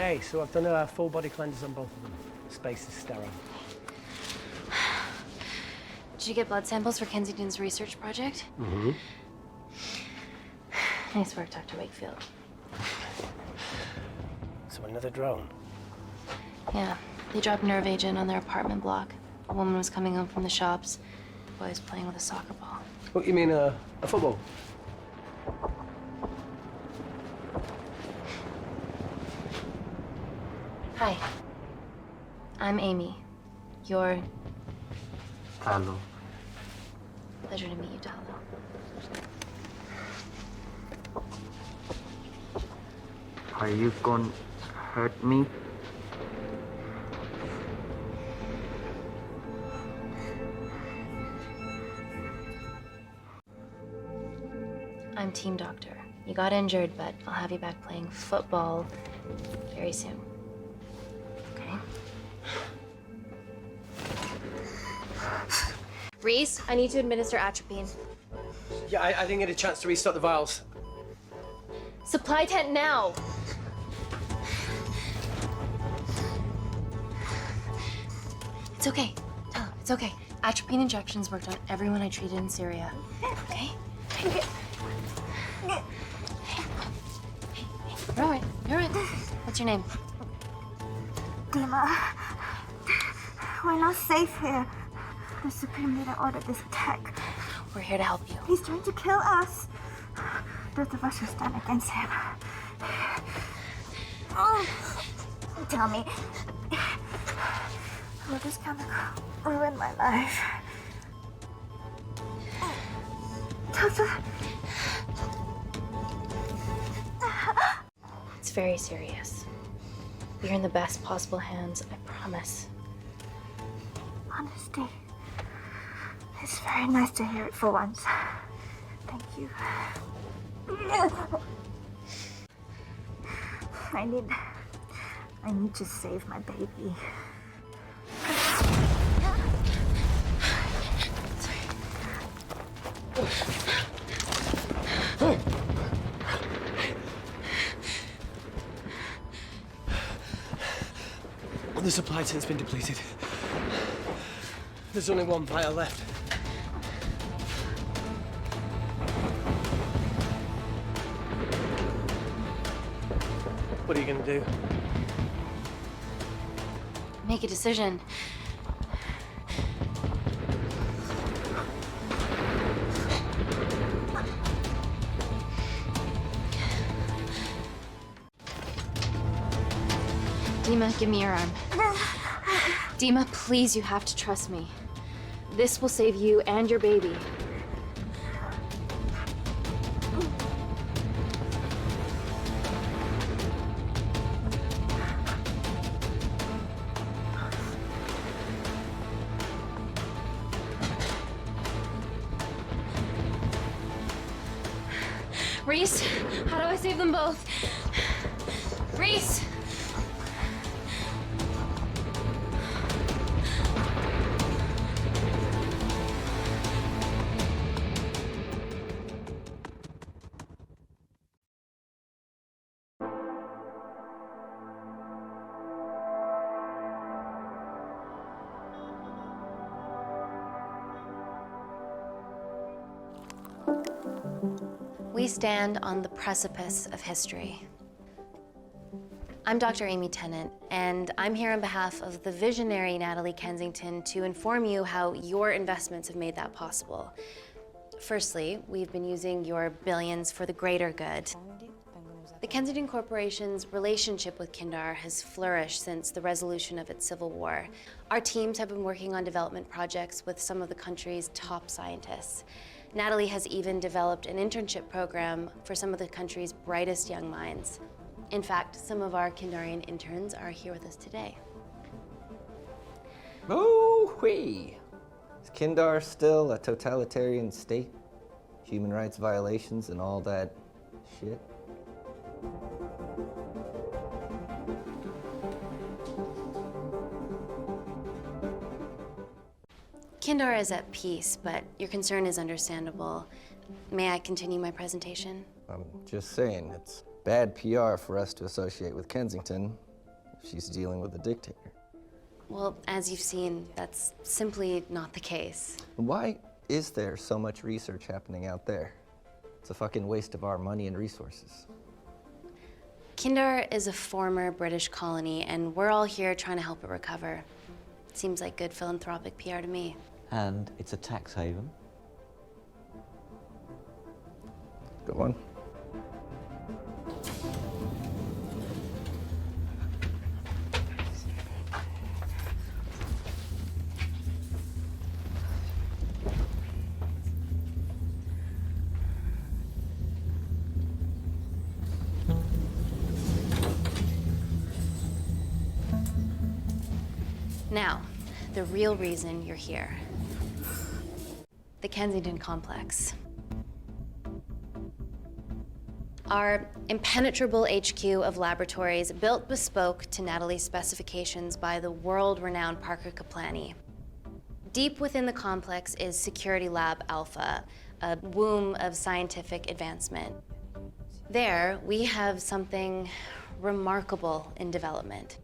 Okay, so I've done a full body cleanse on both of them. Space is sterile. Did you get blood samples for Kensington's research project? Mm-hmm. Nice work, Dr. Wakefield. So another drone? Yeah, they dropped nerve agent on their apartment block. A woman was coming home from the shops. The boy was playing with a soccer ball. What, you mean a football? Hi. I'm Amy. You're... Hello. Pleasure to meet you, Talo. Are you gonna hurt me? I'm team doctor. You got injured, but I'll have you back playing football very soon. Okay? Reese, I need to administer atropine. Yeah, I didn't get a chance to restock the vials. Supply tent now! It's okay. Tell him, it's okay. Atropine injections worked on everyone I treated in Syria. Okay? You're all right. You're all right. What's your name? Dima, we're not safe here. The Supreme Leader ordered this attack. We're here to help you. He's trying to kill us. Both of us will stand against him. Oh, tell me, will this chemical ruin my life? Doctor. It's very serious. You're in the best possible hands, I promise. Honesty. It's very nice to hear it for once. Thank you. I need to save my baby. The supply tent's been depleted. There's only one vial left. What are you gonna do? Make a decision. Dima, give me your arm. Dima, please, you have to trust me. This will save you and your baby. Reese, how do I save them both? Reese! We stand on the precipice of history. I'm Dr. Amy Tennant, and I'm here on behalf of the visionary Natalie Kensington to inform you how your investments have made that possible. Firstly, we've been using your billions for the greater good. The Kensington Corporation's relationship with Kindar has flourished since the resolution of its civil war. Our teams have been working on development projects with some of the country's top scientists. Natalie has even developed an internship program for some of the country's brightest young minds. In fact, some of our Kindarian interns are here with us today. Oh-wee! Is Kindar still a totalitarian state? Human rights violations and all that shit? Kindar is at peace, but your concern is understandable. May I continue my presentation? I'm just saying, it's bad PR for us to associate with Kensington. She's dealing with a dictator. Well, as you've seen, that's simply not the case. Why is there so much research happening out there? It's a fucking waste of our money and resources. Kindar is a former British colony, and we're all here trying to help it recover. Seems like good philanthropic PR to me. And it's a tax haven. Go on. Now, the real reason you're here. The Kensington complex. Our impenetrable HQ of laboratories built bespoke to Natalie's specifications by the world-renowned Parker Kaplani. Deep within the complex is Security Lab Alpha, a womb of scientific advancement. There, we have something remarkable in development.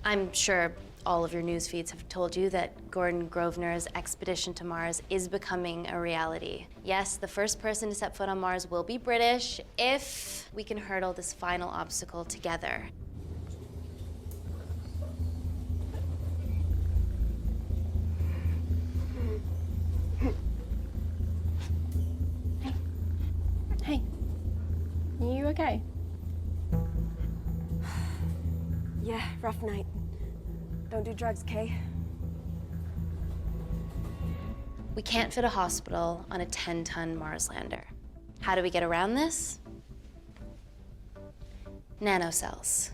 I'm sure all of your news feeds have told you that Gordon Grosvenor's expedition to Mars is becoming a reality. Yes, the first person to set foot on Mars will be British if we can hurdle this final obstacle together. Hey, are you okay? Yeah, rough night. Don't do drugs, Kay. We can't fit a hospital on a 10-ton Mars lander. How do we get around this? Nanocells.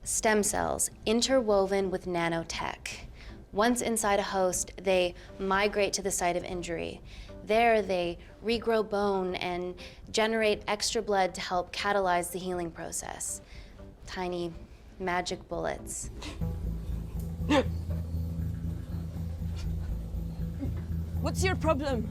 Stem cells interwoven with nanotech. Once inside a host, they migrate to the site of injury. There, they regrow bone and generate extra blood to help catalyze the healing process. Tiny magic bullets. What's your problem?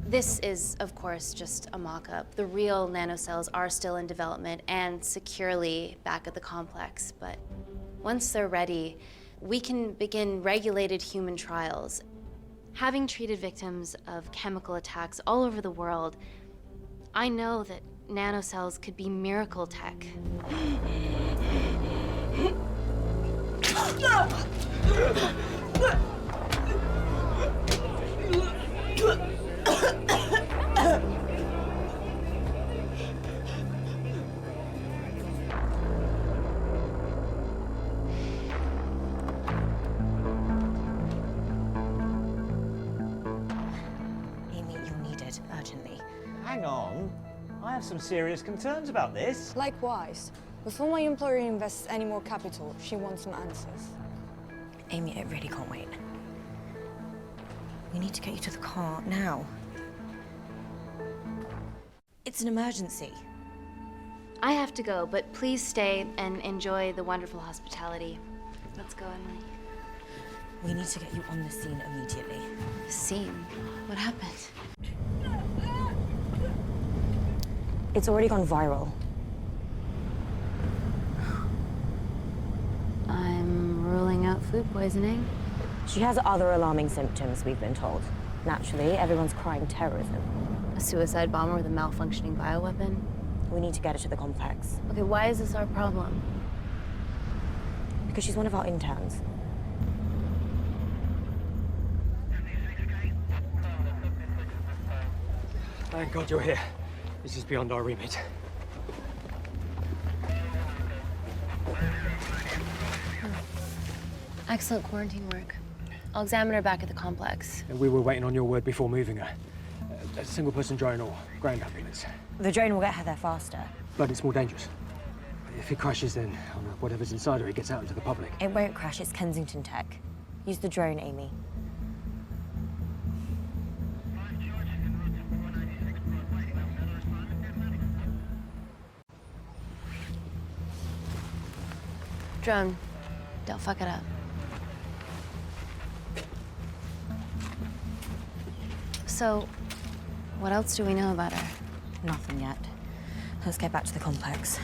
This is, of course, just a mock-up. The real nanocells are still in development and securely back at the complex, but once they're ready, we can begin regulated human trials. Having treated victims of chemical attacks all over the world, I know that nanocells could be miracle tech. Amy, you're needed urgently. Hang on. I have some serious concerns about this. Likewise. Before my employer invests any more capital, she wants some answers. Amy, it really can't wait. We need to get you to the car now. It's an emergency. I have to go, but please stay and enjoy the wonderful hospitality. Let's go, Emily. We need to get you on the scene immediately. Scene? What happened? It's already gone viral. I'm ruling out food poisoning. She has other alarming symptoms, we've been told. Naturally, everyone's crying terrorism. A suicide bomber with a malfunctioning bioweapon? We need to get her to the complex. Okay, why is this our problem? Because she's one of our interns. Thank God you're here. This is beyond our remit. Excellent quarantine work. I'll examine her back at the complex. And we were waiting on your word before moving her. A single-person drone or ground ambulance. The drone will get her there faster. But it's more dangerous. If it crashes, then whatever's inside her, it gets out into the public. It won't crash, it's Kensington tech. Use the drone, Amy. Drone, don't fuck it up. So, What else do we know about her? Nothing yet. Let's get back to the complex.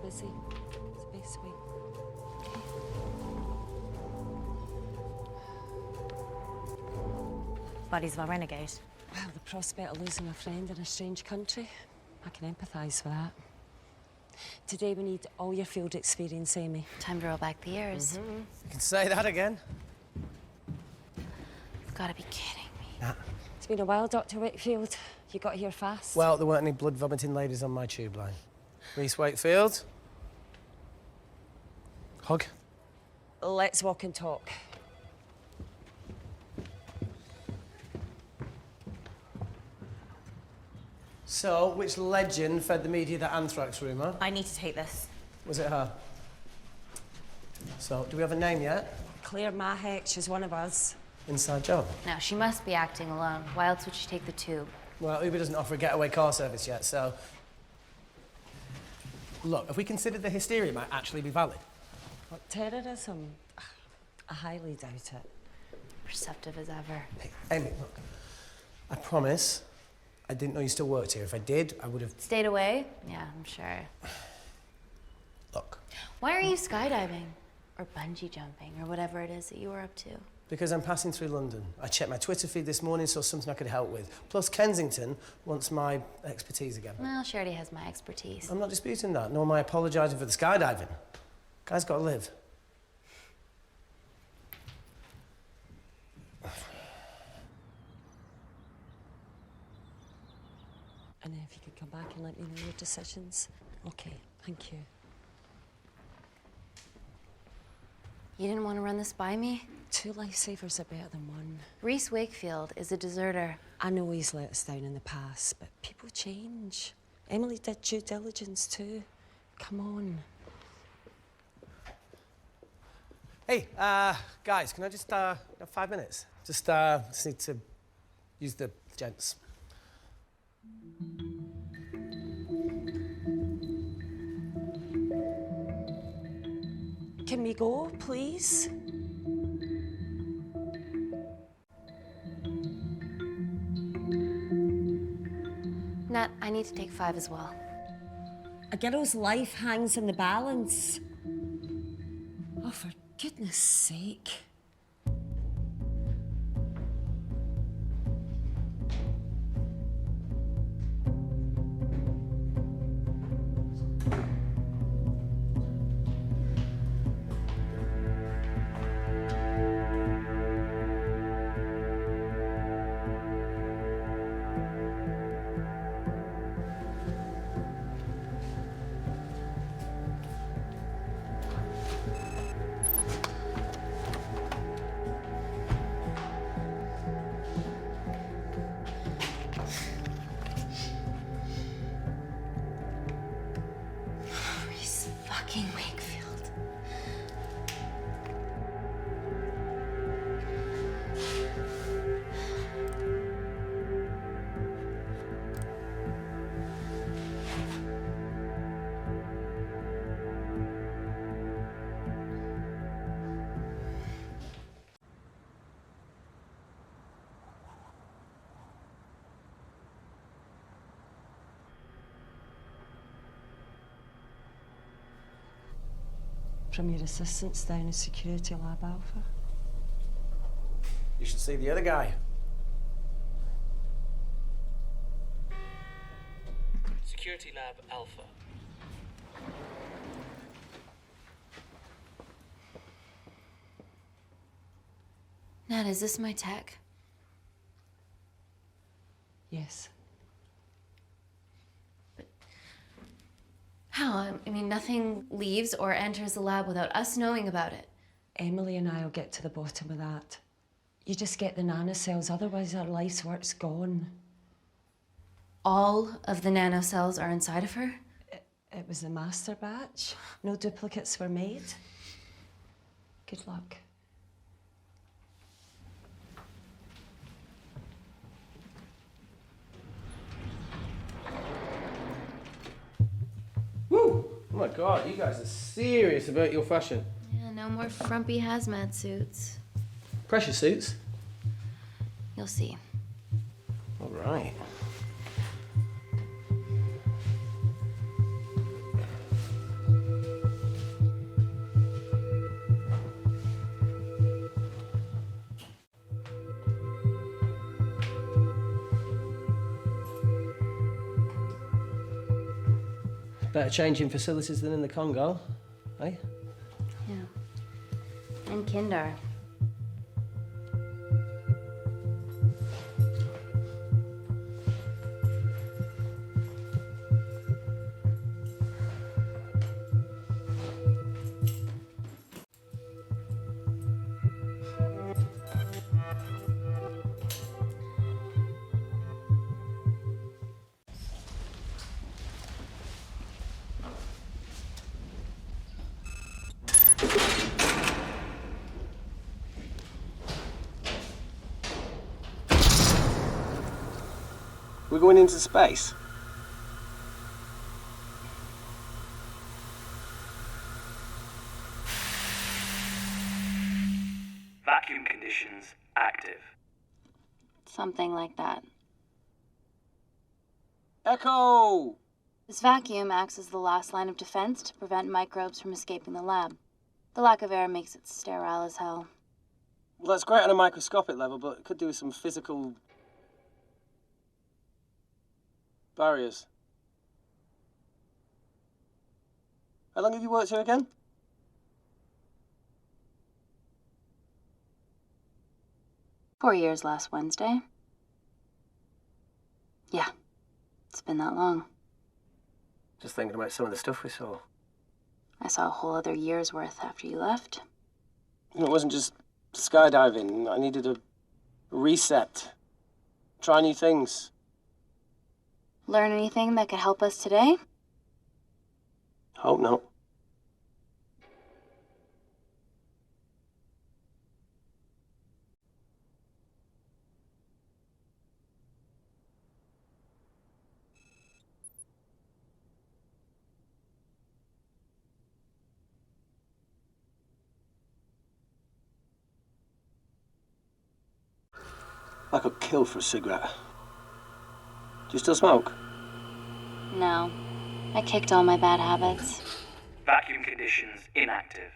Busy. It's the best way. Buddies of our renegade. Well, the prospect of losing a friend in a strange country, I can empathise with that. Today we need all your field experience, Amy. Time to roll back the years. You can say that again. You've got to be kidding me. Nah. It's been a while, Dr. Wakefield. You got here fast. Well, there weren't any blood-vomiting ladies on my tube line. Reese Wakefield. Hug. Let's walk and talk. So, which legend fed the media that anthrax rumour? I need to take this. Was it her? So, do we have a name yet? Claire Mahek, she's one of us. Inside job. Now, she must be acting alone. Why else would she take the tube? Well, Uber doesn't offer a getaway car service yet, so... Look, have we considered the hysteria might actually be valid? What, terrorism? I highly doubt it. Perceptive as ever. Hey, Amy, look. I promise I didn't know you still worked here. If I did, I would have... Stayed away? Yeah, I'm sure. Look. Why are you skydiving? Or bungee jumping, or whatever it is that you were up to? Because I'm passing through London. I checked my Twitter feed this morning, saw something I could help with. Plus, Kensington wants my expertise again. Well, she already has my expertise. I'm not disputing that, nor am I apologising for the skydiving. Guy's got to live. And if you could come back and let me know your decisions. Okay, thank you. You didn't want to run this by me? 2 lifesavers are better than 1. Reese Wakefield is a deserter. I know he's let us down in the past, but people change. Emily did due diligence too. Come on. Hey, guys, can I just, have 5 minutes? Just need to use the gents. Can we go, please? Nat, I need to take 5 as well. A girl's life hangs in the balance. Oh, for goodness sake. Reese fucking Wakefield. From your assistants down in Security Lab Alpha. You should see the other guy. Security Lab Alpha. Nat, is this my tech? Yeah. Yes. How? I mean, nothing leaves or enters the lab without us knowing about it. Emily and I will get to the bottom of that. You just get the nanocells, otherwise our life's work's gone. All of the nanocells are inside of her? It was the master batch. No duplicates were made. Good luck. Woo! Oh my God, you guys are serious about your fashion. Yeah, no more frumpy hazmat suits. Pressure suits? You'll see. All right. Better changing facilities than in the Congo, eh? Yeah. And Kindar. We're going into space. Vacuum conditions active. Something like that. Echo! This vacuum acts as the last line of defense to prevent microbes from escaping the lab. The lack of air makes it sterile as hell. Well, that's great on a microscopic level, but it could do with some physical barriers. How long have you worked here again? "4 years last Wednesday. Yeah, it's been that long. Just thinking about some of the stuff we saw. I saw a whole other year's worth after you left. You know, it wasn't just skydiving. I needed a reset. Try new things. Learn anything that could help us today? Hope not. I got killed for a cigarette. Do you still smoke? No. I kicked all my bad habits. Vacuum conditions inactive.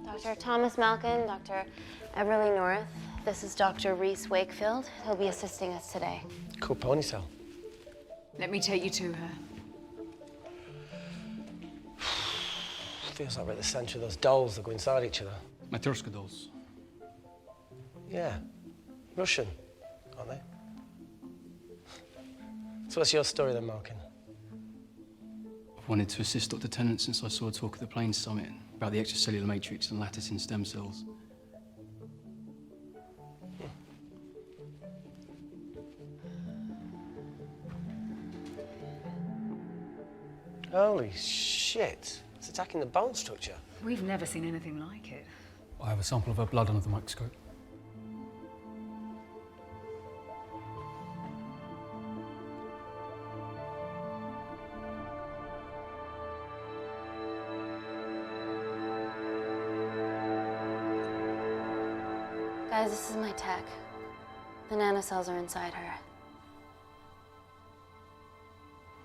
Dr. Thomas Malkin, Dr. Everly North. This is Dr. Reese Wakefield. He'll be assisting us today. Cool ponytail. Let me take you to her. Feels like we're at the centre of those dolls that go inside each other. Matryoshka dolls. Yeah. Russian, aren't they? So what's your story then, Malkin? I've wanted to assist Dr. Tennant since I saw a talk at the Plains Summit about the extracellular matrix and lattice in stem cells. Holy shit. It's attacking the bone structure. We've never seen anything like it. I have a sample of her blood under the microscope. Guys, this is my tech. The nanocells are inside her.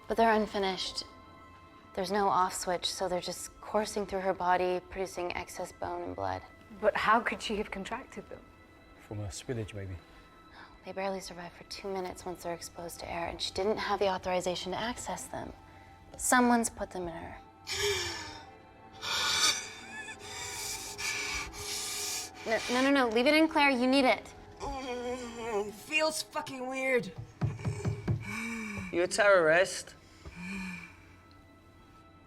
But they're unfinished. There's no off switch, so they're just coursing through her body, producing excess bone and blood. But how could she have contracted them? From a spillage, maybe. They barely survive for 2 minutes once they're exposed to air, and she didn't have the authorization to access them. Someone's put them in her. No. Leave it in, Claire. You need it. Feels fucking weird. You a terrorist?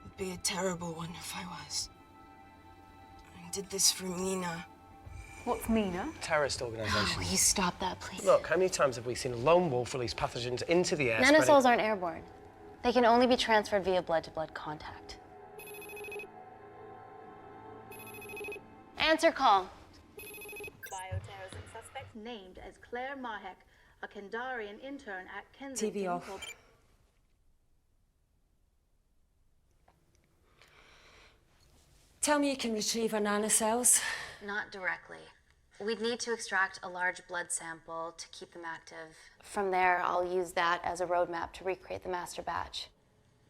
Would be a terrible one if I was. I did this for Mina. What's Mina? Terrorist organisation. Will you stop that, please? Look, how many times have we seen a lone wolf release pathogens into the air? Nanocells aren't airborne. They can only be transferred via blood-to-blood contact. Answer call. Bioterrorism suspect named as Claire Mahek, a Kandarian intern at Kensington. TV off. Tell me you can retrieve her nanocells. Not directly. We'd need to extract a large blood sample to keep them active. From there, I'll use that as a roadmap to recreate the master batch.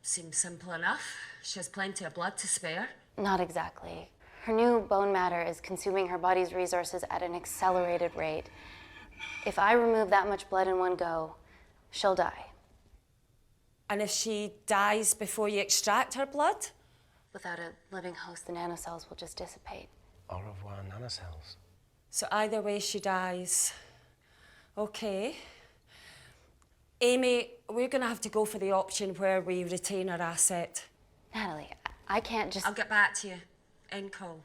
Seems simple enough. She has plenty of blood to spare. Not exactly. Her new bone matter is consuming her body's resources at an accelerated rate. If I remove that much blood in one go, she'll die. And if she dies before you extract her blood? Without a living host, the nanocells will just dissipate. Au revoir, nanocells. So either way, she dies. Okay. Amy, we're gonna have to go for the option where we retain our asset. Natalie, I can't just... I'll get back to you. End call.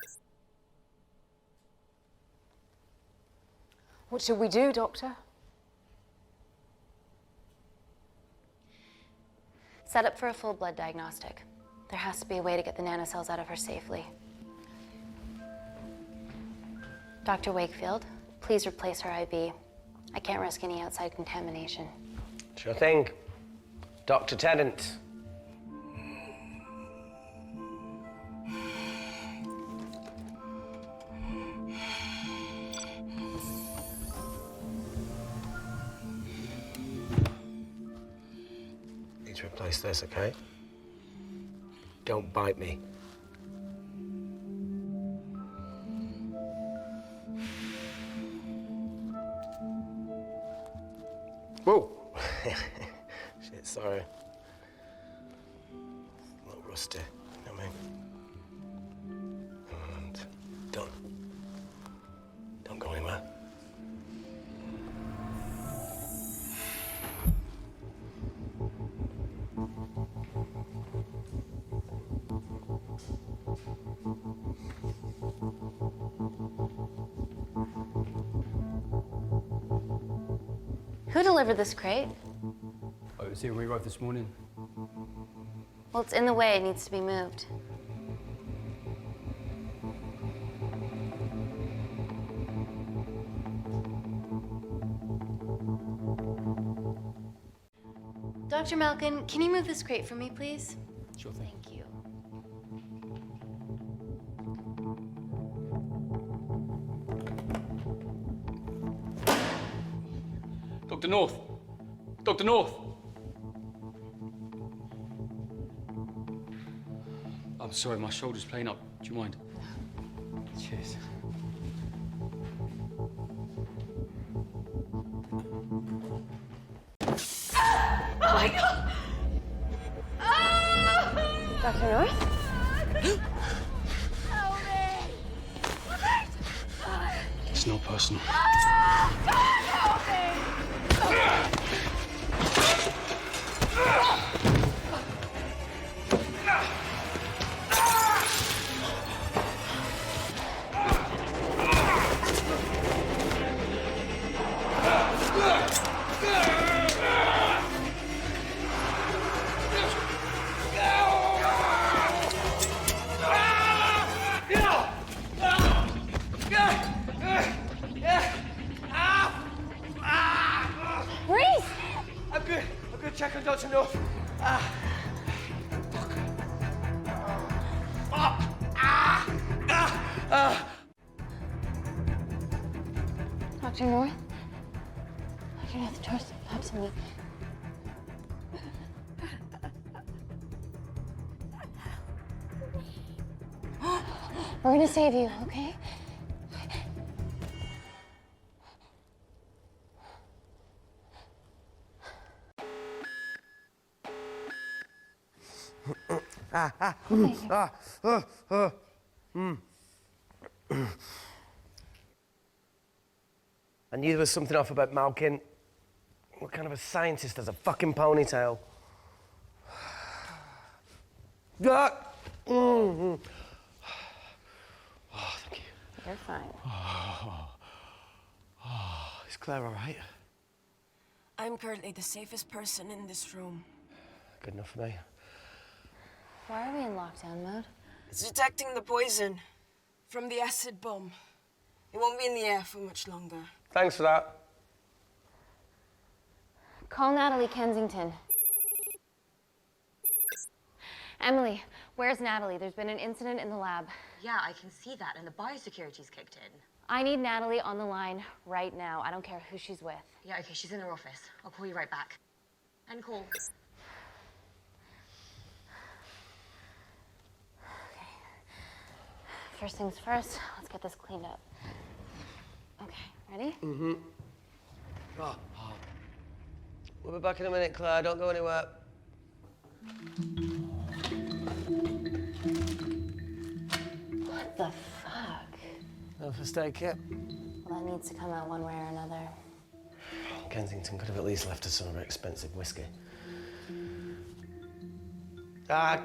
What should we do, Doctor? Set up for a full blood diagnostic. There has to be a way to get the nanocells out of her safely. Dr. Wakefield, please replace her IV. I can't risk any outside contamination. Sure thing. Dr. Tennant. Need to replace this, okay? Don't bite me. Whoa! Shit, sorry. A little rusty, you know what I mean? And don't go anywhere. Who delivered this crate? Oh, it was here when we arrived this morning. Well, it's in the way. It needs to be moved. Dr. Malkin, can you move this crate for me, please? Sure thing. Thank you. Dr. North! Dr. North! I'm sorry, my shoulder's playing up. Do you mind? Cheers. Oh my God! Dr. North? Help me! It's not personal. Help me! I'm good. Check on Dr. North. Dr. North? Dr. North, the door's collapsing me. We're gonna save you, okay? I knew there was something off about Malkin. What kind of a scientist has a fucking ponytail? Ah! Oh, thank you. You're fine. Is Claire all right? I'm currently the safest person in this room. Good enough for me. Why are we in lockdown mode? It's detecting the poison from the acid bomb. It won't be in the air for much longer. Thanks for that. Call Natalie Kensington. Emily, where's Natalie? There's been an incident in the lab. Yeah, I can see that, and the biosecurity's kicked in. I need Natalie on the line right now. I don't care who she's with. Yeah, okay, she's in her office. I'll call you right back. End call. Okay. First things first, let's get this cleaned up. Okay, ready? Mm-hmm. Oh. We'll be back in a minute, Claire. Don't go anywhere. What the fuck? No first aid kit. Well, that needs to come out one way or another. Kensington could have at least left us some of her expensive whiskey. Ah!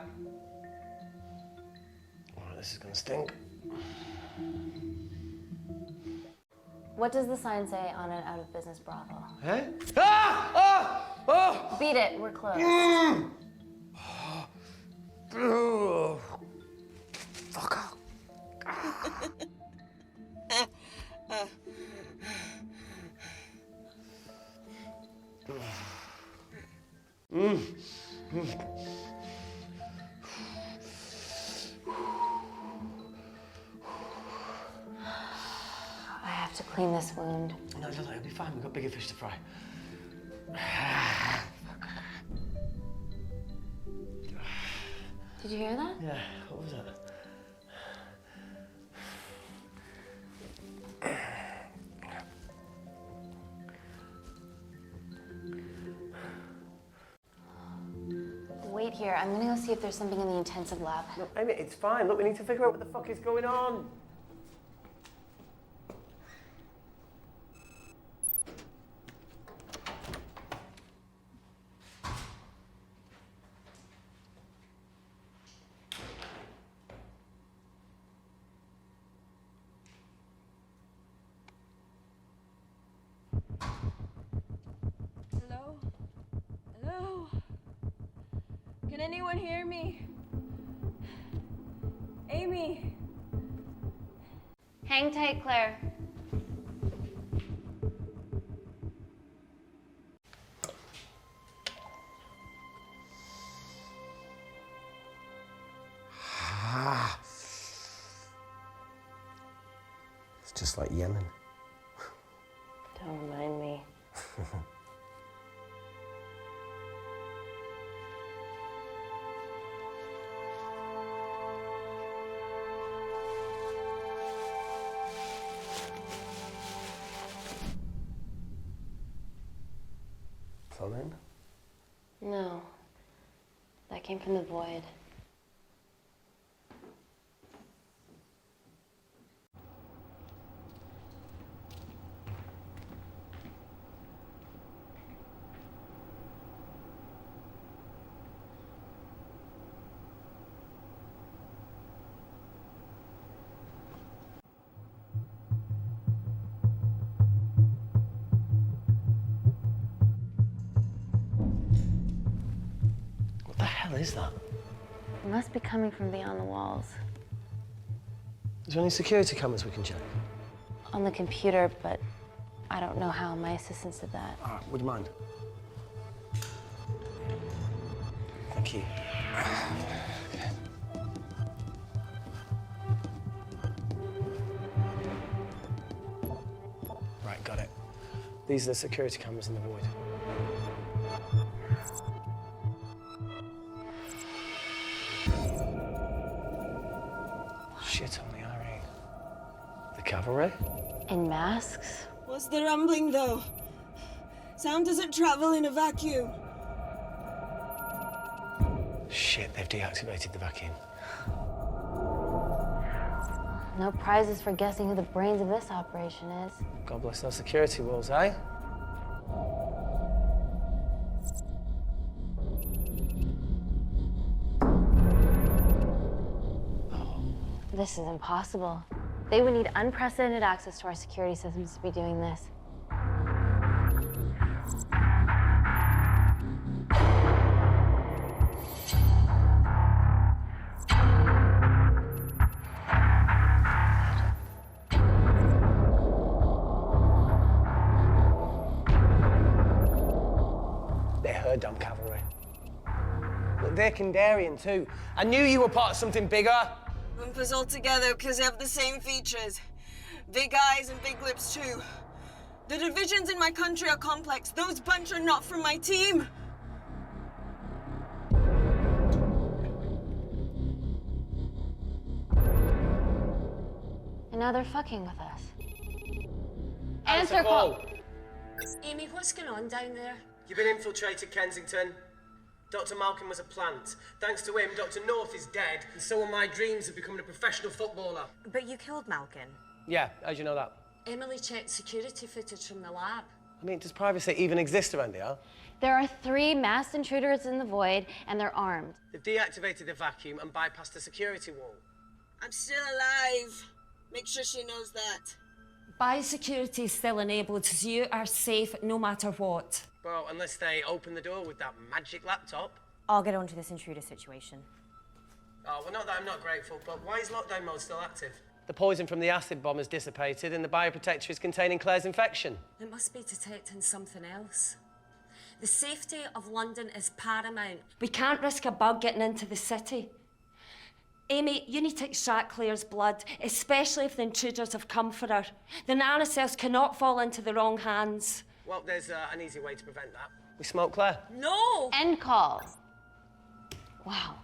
All right, this is gonna stink. What does the sign say on an out-of-business brothel? Hey? Ah! Ah! Oh! Beat it, we're closed. Oh. Fuck off. I have to clean this wound. No, it'll be fine. We've got bigger fish to fry. Did you hear that? Yeah, what was that? Wait here. I'm gonna go see if there's something in the intensive lab. No, Amy, it's fine. Look, we need to figure out what the fuck is going on. Hello? Hello? Can anyone hear me? Amy? Hang tight, Claire. It's just like Yemen. Don't remind me. Plumbing? No. That came from the void. What the hell is that? It must be coming from beyond the walls. Is there any security cameras we can check? On the computer, but I don't know how. My assistants did that. All right, would you mind? Thank you. Right, got it. These are the security cameras in the void. Shit, only I The cavalry? In masks? What's the rumbling, though? Sound doesn't travel in a vacuum. Shit, they've deactivated the vacuum. No prizes for guessing who the brains of this operation is. God bless those security walls, eh? This is impossible. They would need unprecedented access to our security systems to be doing this. They're her damn cavalry. Look, they're Kandarian too. I knew you were part of something bigger. Lump us all together because they have the same features. Big eyes and big lips too. The divisions in my country are complex. Those bunch are not from my team. And now they're fucking with us. Answer call. Amy, what's going on down there? You've been infiltrated, Kensington. Dr. Malcolm was a plant. Thanks to him, Dr. North is dead, and so are my dreams of becoming a professional footballer. But you killed Malcolm. Yeah, how'd you know that? Emily checked security footage from the lab. I mean, does privacy even exist around here? There are 3 masked intruders in the void, and they're armed. They've deactivated the vacuum and bypassed the security wall. I'm still alive. Make sure she knows that. Biosecurity is still enabled, so you are safe no matter what. Well, unless they open the door with that magic laptop. I'll get onto this intruder situation. Oh, well, not that I'm not grateful, but why is lockdown mode still active? The poison from the acid bomb has dissipated and the bioprotector is containing Claire's infection. It must be detecting something else. The safety of London is paramount. We can't risk a bug getting into the city. Amy, you need to extract Claire's blood, especially if the intruders have come for her. The nanocells cannot fall into the wrong hands. Well, there's an easy way to prevent that. We smoke Claire. No! End call. Wow.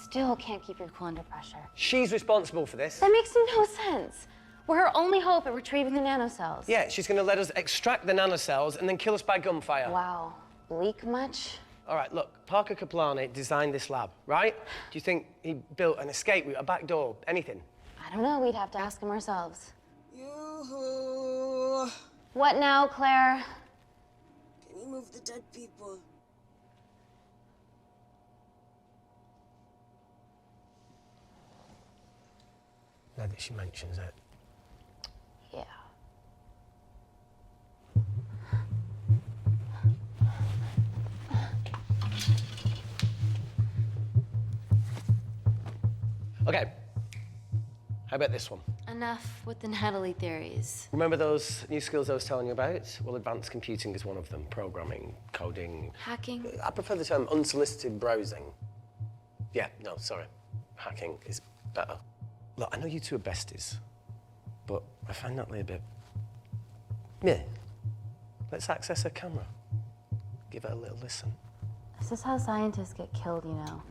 Still can't keep your cool under pressure. She's responsible for this. That makes no sense. We're her only hope at retrieving the nanocells. Yeah, she's going to let us extract the nanocells and then kill us by gunfire. Wow. Bleak much? All right, look, Parker Kaplani designed this lab, right? Do you think he built an escape route, a back door, anything? I don't know. We'd have to ask him ourselves. Yoo-hoo. What now, Claire? Can you move the dead people? Now that she mentions it. Yeah. Okay. How about this one? Enough with the Natalie theories. Remember those new skills I was telling you about? Well, advanced computing is one of them. Programming, coding. Hacking? I prefer the term unsolicited browsing. Yeah, no, sorry. Hacking is better. Look, I know you two are besties, but I find Natalie a bit... meh. Let's access her camera. Give her a little listen. This is how scientists get killed, you know.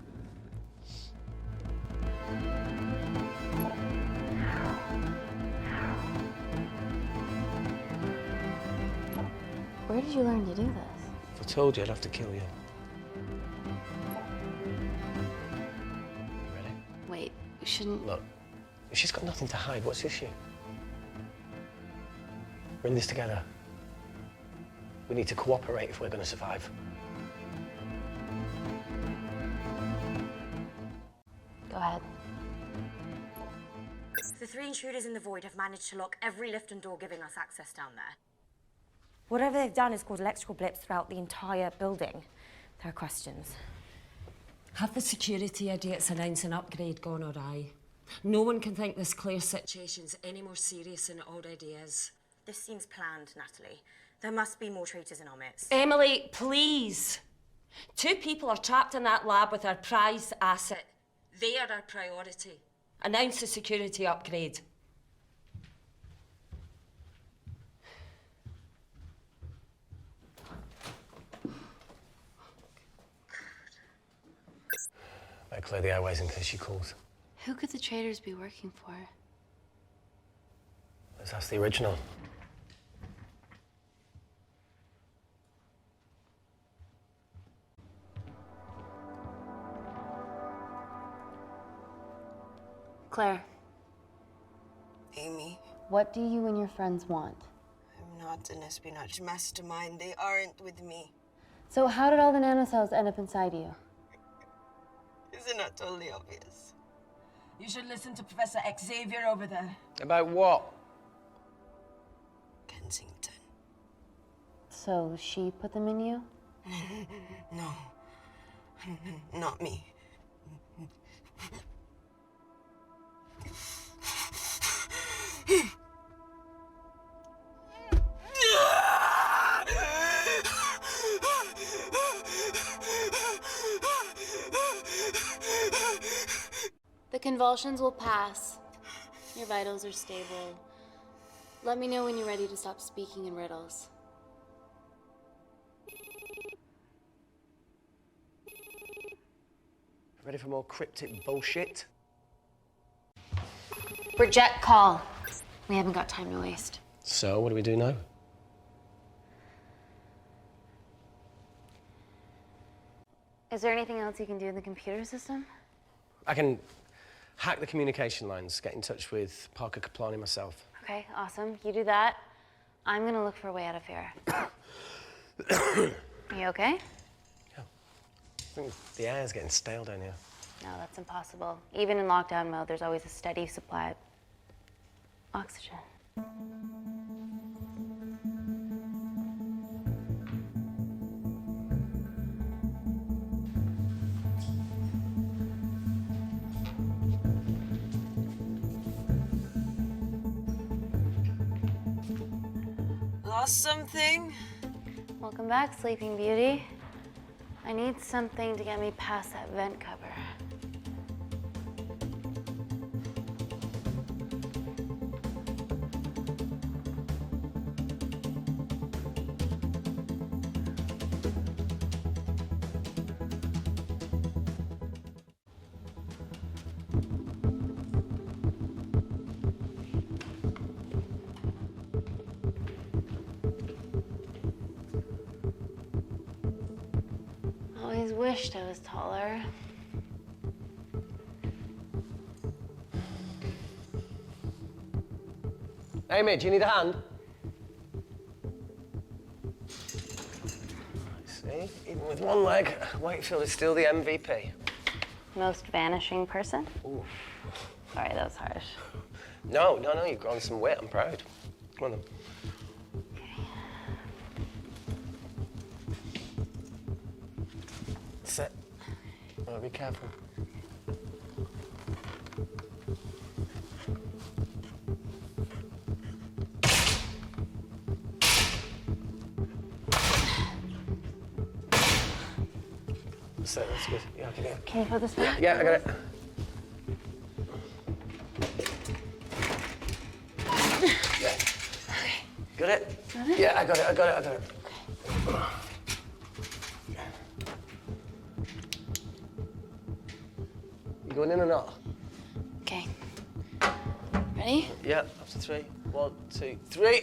Where did you learn to do this? If I told you, I'd have to kill you. Ready? Wait, you shouldn't... Look, if she's got nothing to hide, what's the issue? We're in this together. We need to cooperate if we're going to survive. Go ahead. The 3 intruders in the void have managed to lock every lift and door giving us access down there. Whatever they've done has caused electrical blips throughout the entire building. There are questions. Have the security idiots announced an upgrade gone awry? No one can think this Claire situation's any more serious than it already is. This seems planned, Natalie. There must be more traitors in our midst. Emily, please. 2 people are trapped in that lab with our prized asset. They are our priority. Announce the security upgrade. Better clear the airways in case she calls. Who could the traitors be working for? Let's ask the original. Claire, Amy, what do you and your friends want? I'm not an espionage mastermind. They aren't with me. So how did all the nanocells end up inside you? Isn't that totally obvious? You should listen to Professor Xavier over there. About what? Kensington. So she put them in you? No. Not me. The convulsions will pass. Your vitals are stable. Let me know when you're ready to stop speaking in riddles. Ready for more cryptic bullshit? Reject call. We haven't got time to waste. So, what do we do now? Is there anything else you can do in the computer system? I can hack the communication lines, get in touch with Parker Kaplani myself. Okay, awesome. You do that. I'm gonna look for a way out of here. You okay? I think the air's getting stale down here. No, that's impossible. Even in lockdown mode, there's always a steady supply of oxygen. Lost something? Welcome back, Sleeping Beauty. I need something to get me past that vent cover. Always wished I was taller. Amy, do you need a hand? See, even with one leg, Wakefield is still the MVP. Most vanishing person? Ooh. Sorry, that was harsh. No, you've grown some weight, I'm proud. Come on then. Sit. Oh, be careful. Sit, that's good. Yeah, okay, yeah. Can you put this back? Yeah, I got it. Yeah. Got it? Got it? Yeah, I got it. Okay. You going in or not? Okay. Ready? Yeah, after 3. 1, 2, 3.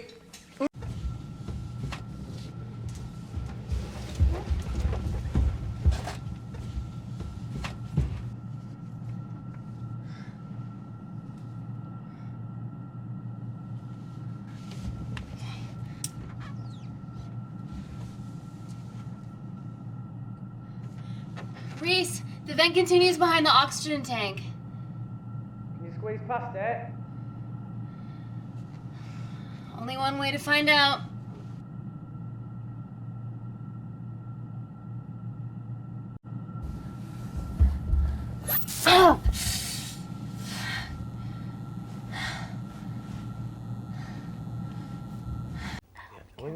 Reese, the vent continues behind the oxygen tank. Can you squeeze past it? Only one way to find out. Oh! Wait.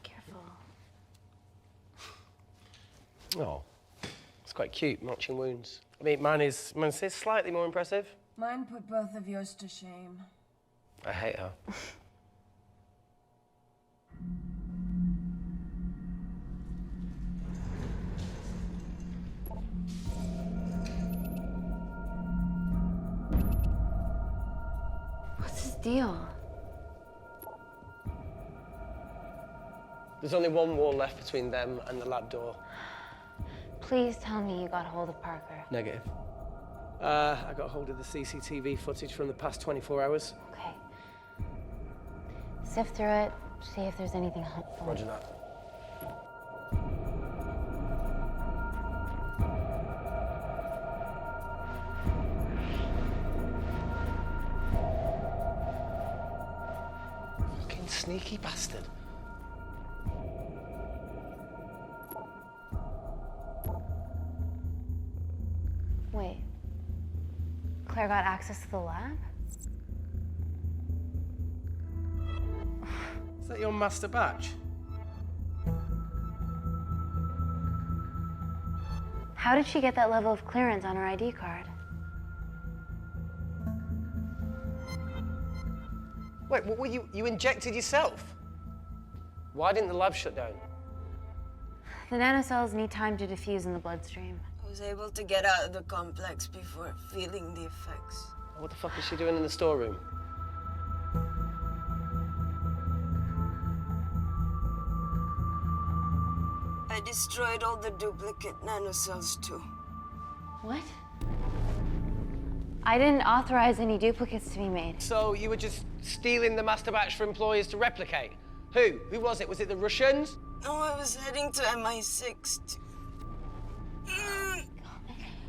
Careful. Oh, it's quite cute, matching wounds. I mean, mine is slightly more impressive. Mine put both of yours to shame. I hate her. deal? There's only one wall left between them and the lab door. Please tell me you got hold of Parker. Negative. I got hold of the CCTV footage from the past 24 hours. Okay. Sift through it, see if there's anything helpful. Roger that. Fucking sneaky bastard. Wait. Claire got access to the lab? Is that your master batch? How did she get that level of clearance on her ID card? Wait, what were you injected yourself? Why didn't the lab shut down? The nanocells need time to diffuse in the bloodstream. I was able to get out of the complex before feeling the effects. What the fuck is she doing in the storeroom? I destroyed all the duplicate nanocells too. What? I didn't authorize any duplicates to be made. So you were just stealing the master batch for employers to replicate? Who? Who was it? Was it the Russians? No, I was heading to MI6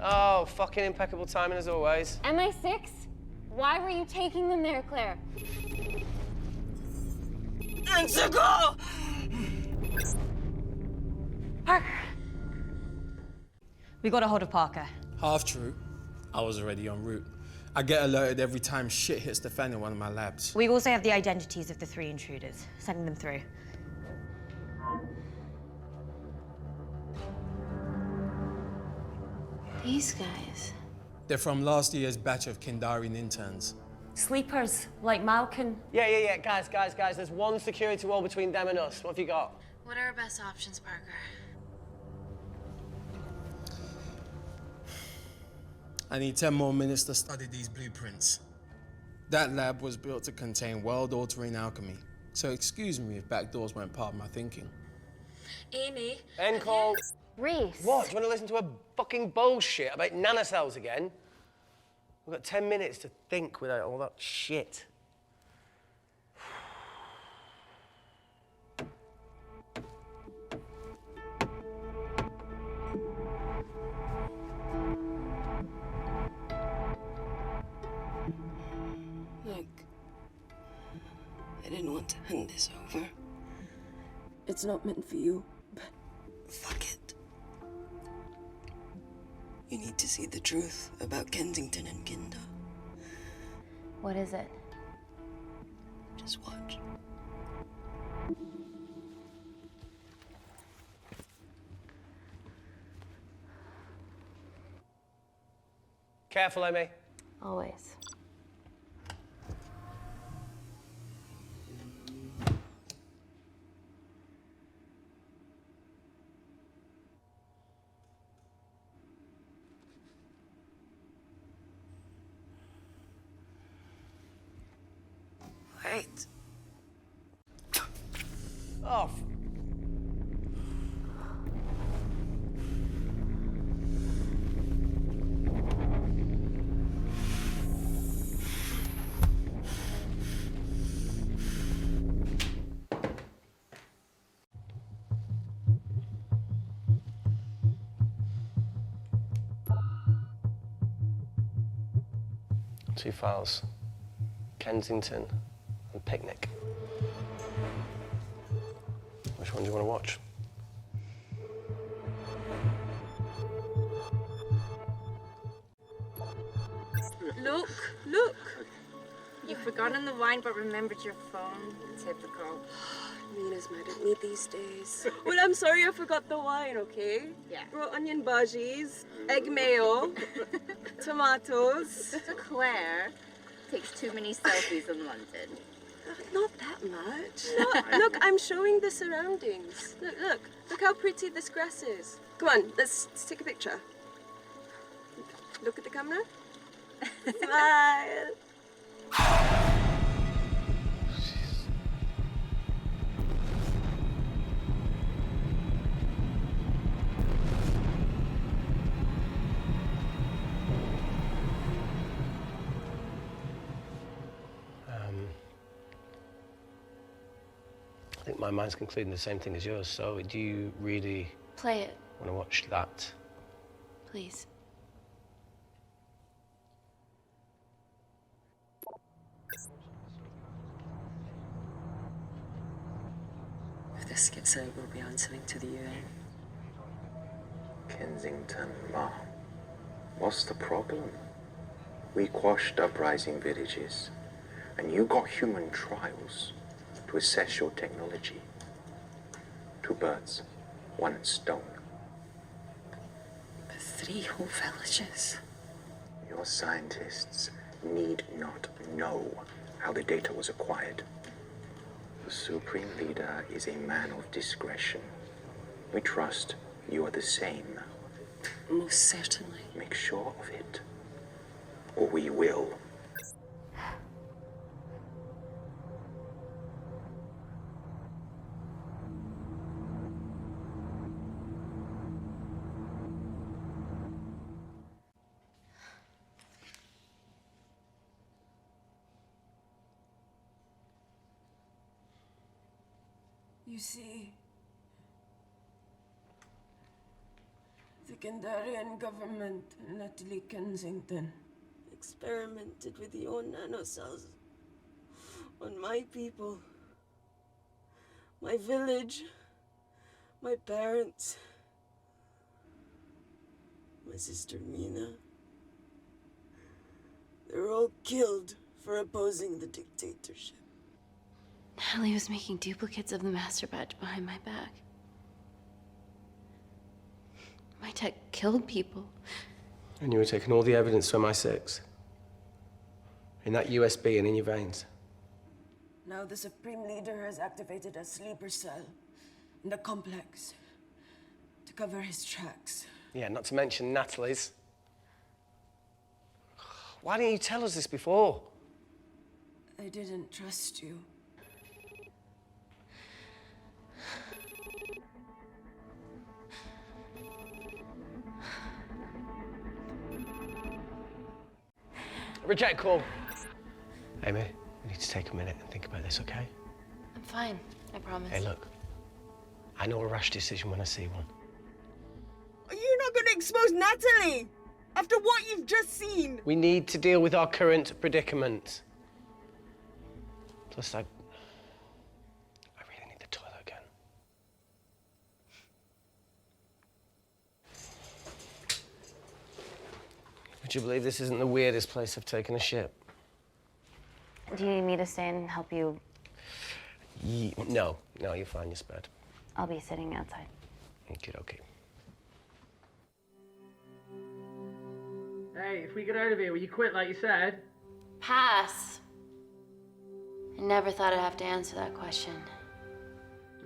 Oh, fucking impeccable timing as always. MI6? Why were you taking them there, Claire? Let's go! Parker. We got a hold of Parker. Half true. I was already en route. I get alerted every time shit hits the fan in one of my labs. We also have the identities of the 3 intruders. Sending them through. These guys. They're from last year's batch of Kindarian interns. Sleepers, like Malkin. Yeah. Guys. There's one security wall between them and us. What have you got? What are our best options, Parker? I need 10 more minutes to study these blueprints. That lab was built to contain world-altering alchemy. So excuse me if backdoors weren't part of my thinking. Amy. End call. Reese. What? Do you want to listen to a fucking bullshit about nanocells again? We've got 10 minutes to think without all that shit. Look, I didn't want to hand this over. It's not meant for you, but fuck it. You need to see the truth about Kensington and Kinder. What is it? Just watch. Careful, Amy. Always. Wait. Oh. Two files. Kensington and Picnic. Which one do you want to watch? Look! You've forgotten the wine but remembered your phone. Typical. Mina's mad at me these days. Well, I'm sorry I forgot the wine, okay? Yeah. Raw onion bhajis, egg mayo, tomatoes. Claire takes too many selfies in London. Not that much. Look, I'm showing the surroundings. Look how pretty this grass is. Come on, let's take a picture. Look at the camera. Smile. think my mind's concluding the same thing as yours, so do you really Play it, want to watch that? please. If this gets out, we'll be answering to the UN. Kensington, Ma. What's the problem? We quashed uprising villages, and you got human trials to assess your technology. 2 birds, 1 stone. But 3 whole villages. Your scientists need not know how the data was acquired. The Supreme Leader is a man of discretion. We trust you are the same. Most certainly. Make sure of it, or we will. You see, the Kandarian government and Natalie Kensington experimented with your nanocells on my people, my village, my parents, my sister Mina. They were all killed for opposing the dictatorship. Natalie was making duplicates of the master badge behind my back. My tech killed people. And you were taking all the evidence to MI6? In that USB and in your veins? Now the Supreme Leader has activated a sleeper cell in the complex to cover his tracks. Yeah, not to mention Natalie's. Why didn't you tell us this before? I didn't trust you. Reject call. Amy, we need to take a minute and think about this, okay? I'm fine, I promise. Hey, look. I know a rash decision when I see one. Are you not going to expose Natalie? After what you've just seen? We need to deal with our current predicament. Plus, I really need the toilet again. Would you believe this isn't the weirdest place I've taken a shit? Do you need me to stay and help you? No, you're fine, you're spared. I'll be sitting outside. Okay. Hey, if we get out of here, will you quit like you said? Pass. I never thought I'd have to answer that question.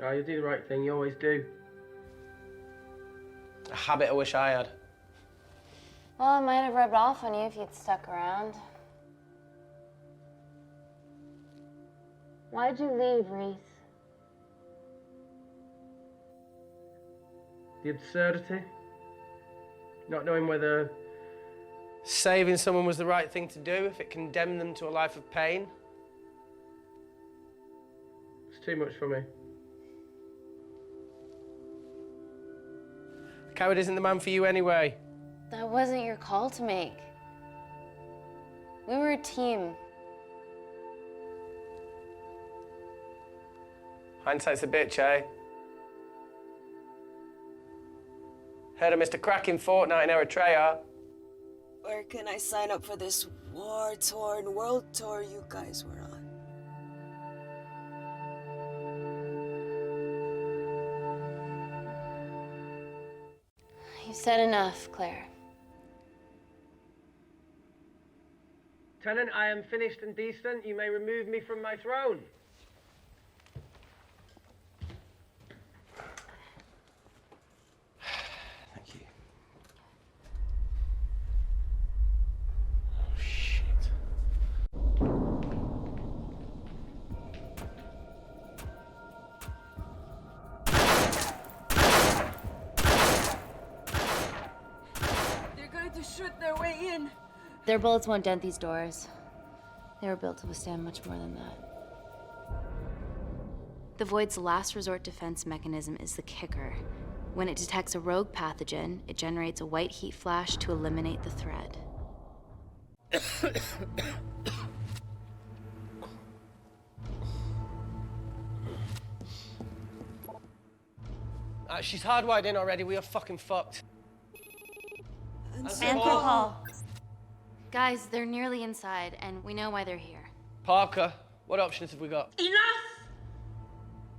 Oh, you do the right thing, you always do. A habit I wish I had. Well, it might have rubbed off on you if you'd stuck around. Why'd you leave, Reese? The absurdity. Not knowing whether... Saving someone was the right thing to do if it condemned them to a life of pain. It's too much for me. A coward isn't the man for you anyway. That wasn't your call to make. We were a team. Hindsight's a bitch, eh? Heard of Mr. Cracking Fortnite in Eritrea? Where can I sign up for this war-torn world tour you guys were on? You've said enough, Claire. Tenant, I am finished and decent. You may remove me from my throne. Thank you. Oh, shit. They're going to shoot their way in. Their bullets won't dent these doors. They were built to withstand much more than that. The Void's last resort defense mechanism is the kicker. When it detects a rogue pathogen, it generates a white heat flash to eliminate the threat. She's hardwired in already. We are fucking fucked. And Paul. Guys, they're nearly inside, and we know why they're here. Parker, what options have we got? Enough!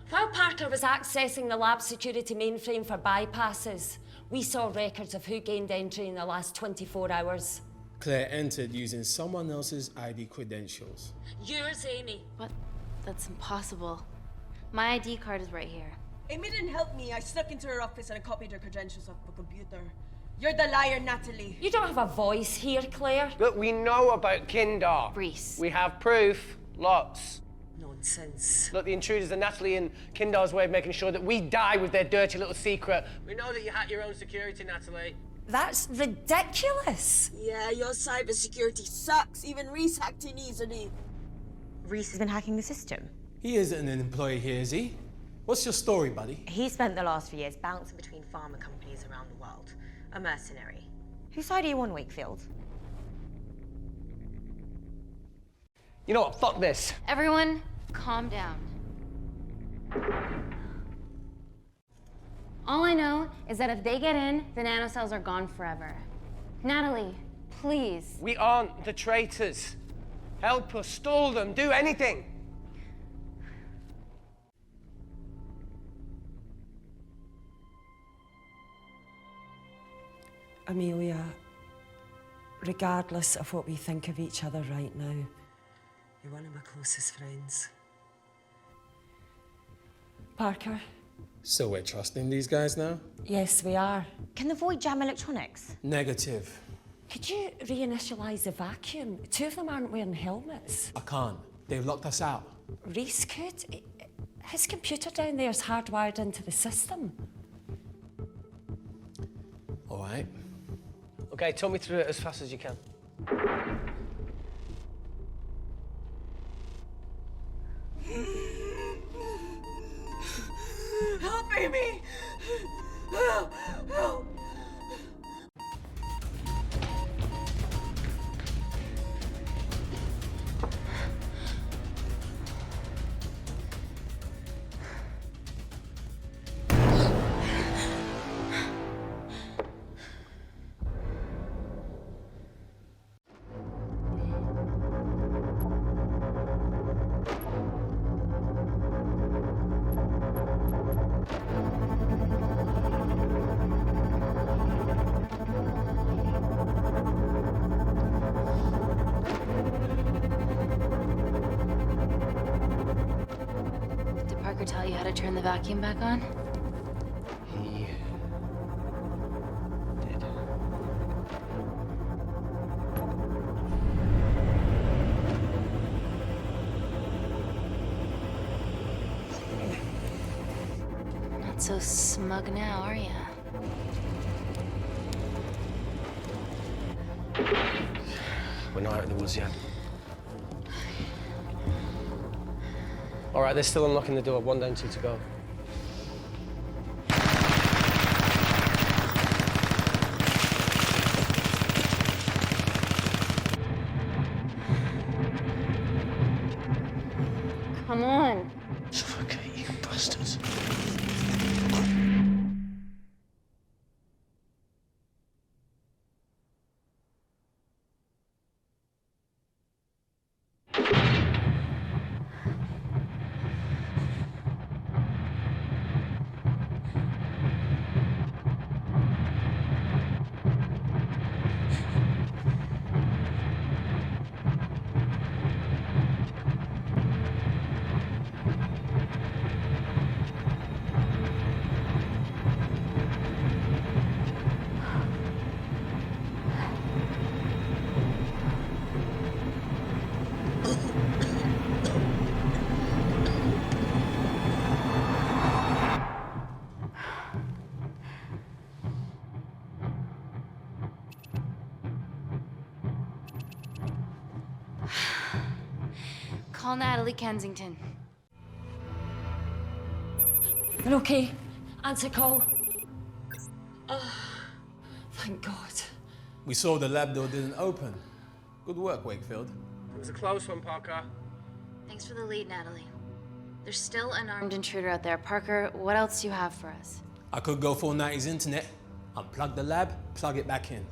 While Parker was accessing the lab security mainframe for bypasses, we saw records of who gained entry in the last 24 hours. Claire entered using someone else's ID credentials. Yours, Amy. What? That's impossible. My ID card is right here. Amy didn't help me. I snuck into her office and I copied her credentials off the computer. You're the liar, Natalie. You don't have a voice here, Claire. Look, we know about Kindar. Reese. We have proof. Lots. Nonsense. Look, the intruders are Natalie and Kindar's way of making sure that we die with their dirty little secret. We know that you hack your own security, Natalie. That's ridiculous. Yeah, your cybersecurity sucks. Even Reese hacked in easily. Reese has been hacking the system. He isn't an employee here, is he? What's your story, buddy? He spent the last few years bouncing between pharma companies around the world. A mercenary. Whose side are you on, Wakefield? You know what? Fuck this. Everyone, calm down. All I know is that if they get in, the nanocells are gone forever. Natalie, please. We aren't the traitors. Help us, stall them, do anything. Amelia, regardless of what we think of each other right now, You're one of my closest friends. Parker? So we're trusting these guys now? Yes, we are. Can the Void jam electronics? Negative. Could you reinitialize the vacuum? Two of them aren't wearing helmets. I can't. They've locked us out. Reese could. His computer down there is hardwired into the system. All right. Okay, talk me through it as fast as you can. Help, Amy! Help! Help! Did Parker tell you how to turn the vacuum back on? He did. Not so smug now, are you? We're not out of the woods yet. All right, they're still unlocking the door. 1 down, 2 to go. Come on. Suffocate, you bastards. Call Natalie Kensington. You're okay? Answer call. Oh, thank God. We saw the lab door didn't open. Good work, Wakefield. It was a close one, Parker. Thanks for the lead, Natalie. There's still an armed intruder out there. Parker, what else do you have for us? I could go full 90s internet, unplug the lab, plug it back in.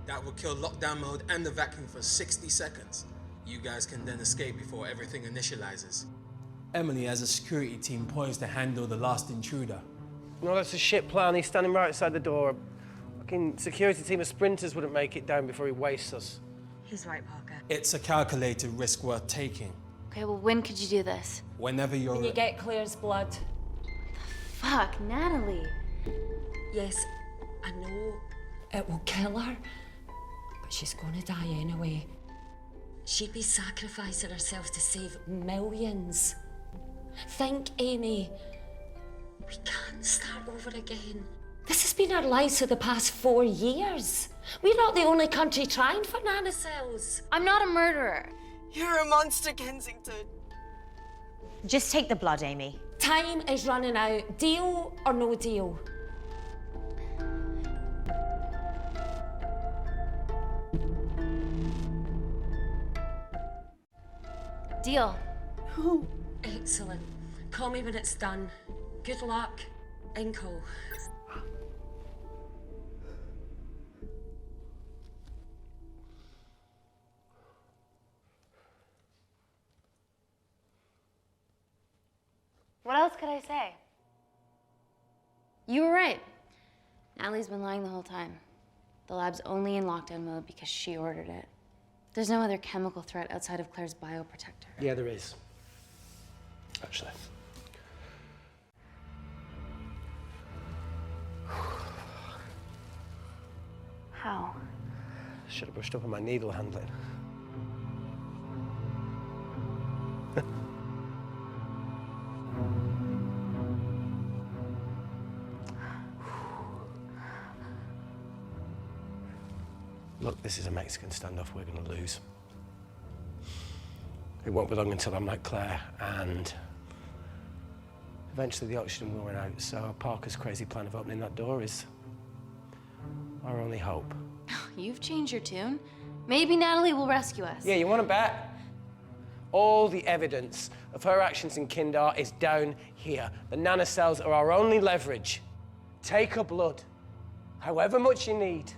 That would kill lockdown mode and the vacuum for 60 seconds. You guys can then escape before everything initializes. Emily has a security team poised to handle the last intruder. No, that's a shit plan. He's standing right outside the door. A fucking security team of sprinters wouldn't make it down before he wastes us. He's right, Parker. It's a calculated risk worth taking. Okay, well, when could you do this? Whenever you're When you get Claire's blood. Fuck, Natalie. Yes, I know it will kill her, but she's gonna die anyway. She'd be sacrificing herself to save millions. Think, Amy. We can't start over again. This has been our lives for the past 4 years. We're not the only country trying for nanocells. I'm not a murderer. You're a monster, Kensington. Just take the blood, Amy. Time is running out. Deal or no deal? Deal. Excellent. Call me when it's done. Good luck. Inkle. What else could I say? You were right. Natalie's been lying the whole time. The lab's only in lockdown mode because she ordered it. There's no other chemical threat outside of Claire's bioprotector. Yeah, there is. Actually. How? Should have brushed up on my needle handling. Look, this is a Mexican standoff we're going to lose. It won't be long until I'm like Claire, and eventually the oxygen will run out, so Parker's crazy plan of opening that door is our only hope. You've changed your tune. Maybe Natalie will rescue us. Yeah, you want to bet? All the evidence of her actions in Kindar is down here. The nanocells are our only leverage. Take her blood, however much you need.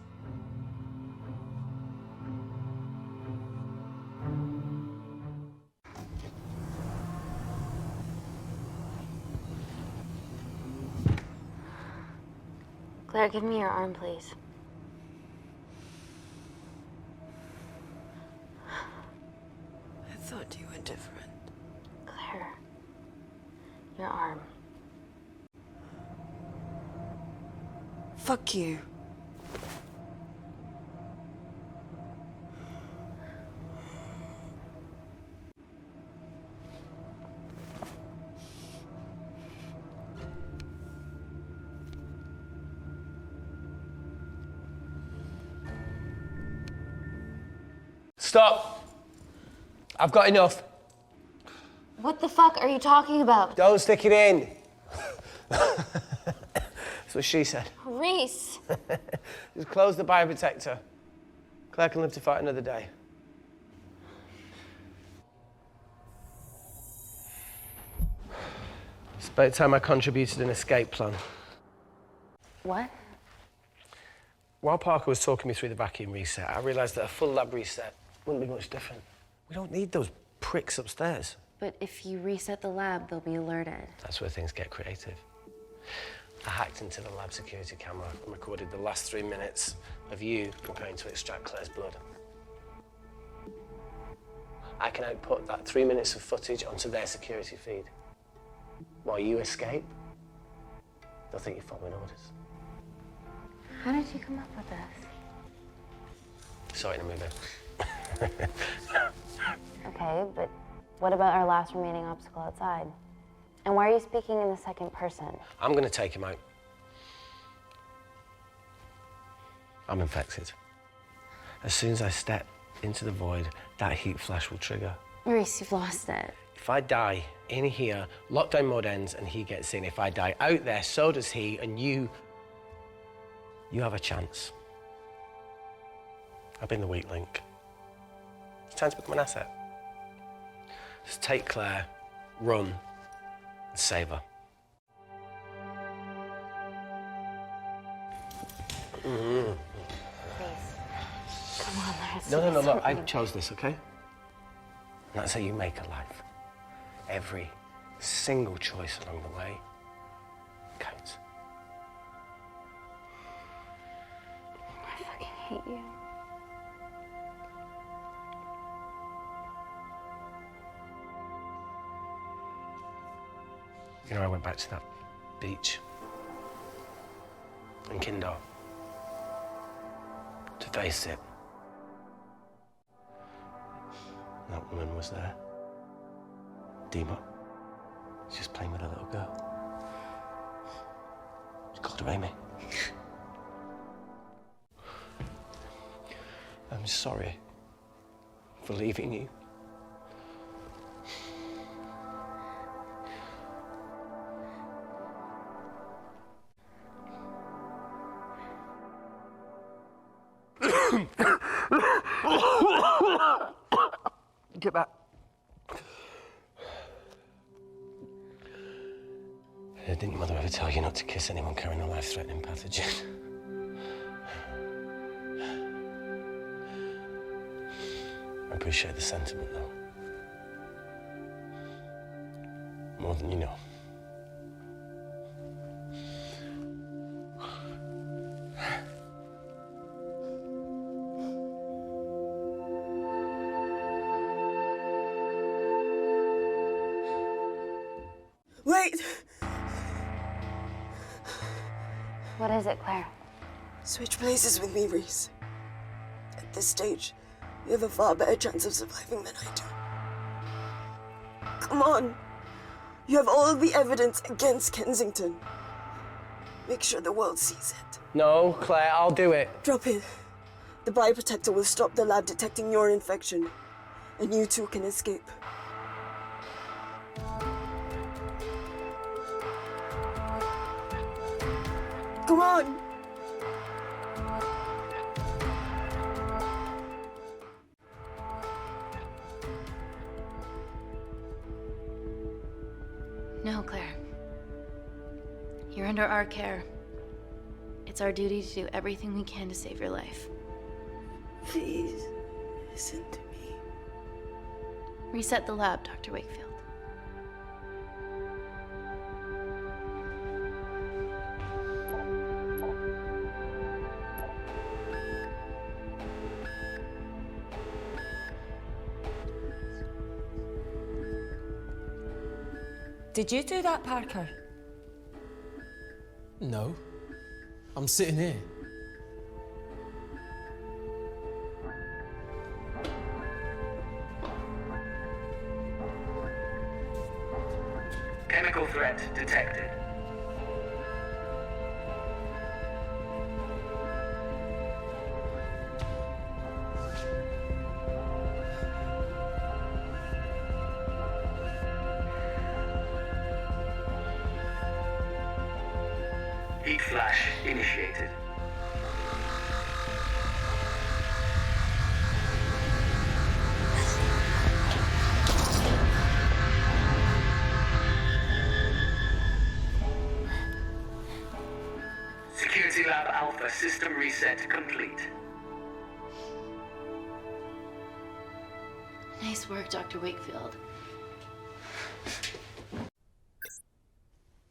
Claire, give me your arm, please. I thought you were different. Claire, your arm. Fuck you. Stop! I've got enough. What the fuck are you talking about? Don't stick it in. That's what she said. Reese. Just close the bioprotector. Claire can live to fight another day. It's about time I contributed an escape plan. What? While Parker was talking me through the vacuum reset, I realised that a full lab reset wouldn't be much different. We don't need those pricks upstairs. But if you reset the lab, they'll be alerted. That's where things get creative. I hacked into the lab security camera and recorded the last 3 minutes of you preparing to extract Claire's blood. I can output that 3 minutes of footage onto their security feed. While you escape, they'll think you're following orders. How did you come up with this? Sorry to move in. Okay, but what about our last remaining obstacle outside? And why are you speaking in the second person? I'm going to take him out. I'm infected. As soon as I step into the void, that heat flash will trigger. Reese, you've lost it. If I die in here, lockdown mode ends and he gets in. If I die out there, so does he, and you have a chance. I've been the weak link. It's time to become an asset. Just take Claire, run, and save her. Please. Come on, let's No, look, I chose this, okay? And that's how you make a life. Every single choice along the way counts. I fucking hate you. You know, I went back to that beach in Kindar to face it. That woman was there. Dima. She's just playing with a little girl. She called her Amy. I'm sorry for leaving you. Get back. Didn't Mother ever tell you not to kiss anyone carrying a life-threatening pathogen? I appreciate the sentiment, though. More than you know. Wait! What is it, Claire? Switch places with me, Reese. At this stage, you have a far better chance of surviving than I do. Come on. You have all the evidence against Kensington. Make sure the world sees it. No, Claire, I'll do it. Drop it. The bioprotector will stop the lab detecting your infection, and you two can escape. Come on! No, Claire. You're under our care. It's our duty to do everything we can to save your life. Please, listen to me. Reset the lab, Dr. Wakefield. Did you do that, Parker? No. I'm sitting here. Chemical threat detected. Heat flash initiated. Security Lab Alpha system reset complete. Nice work, Dr. Wakefield.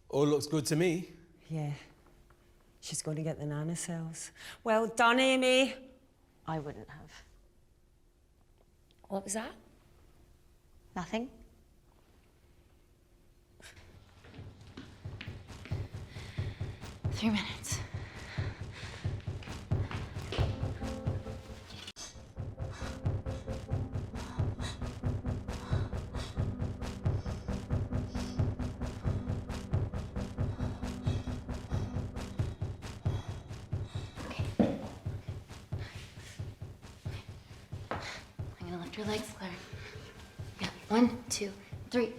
All looks good to me. Yeah. She's going to get the nanocells. Well done, Amy. I wouldn't have. What was that? Nothing? Three minutes. I'm gonna lift your legs, Claire. Yeah, 1, 2, 3, 2.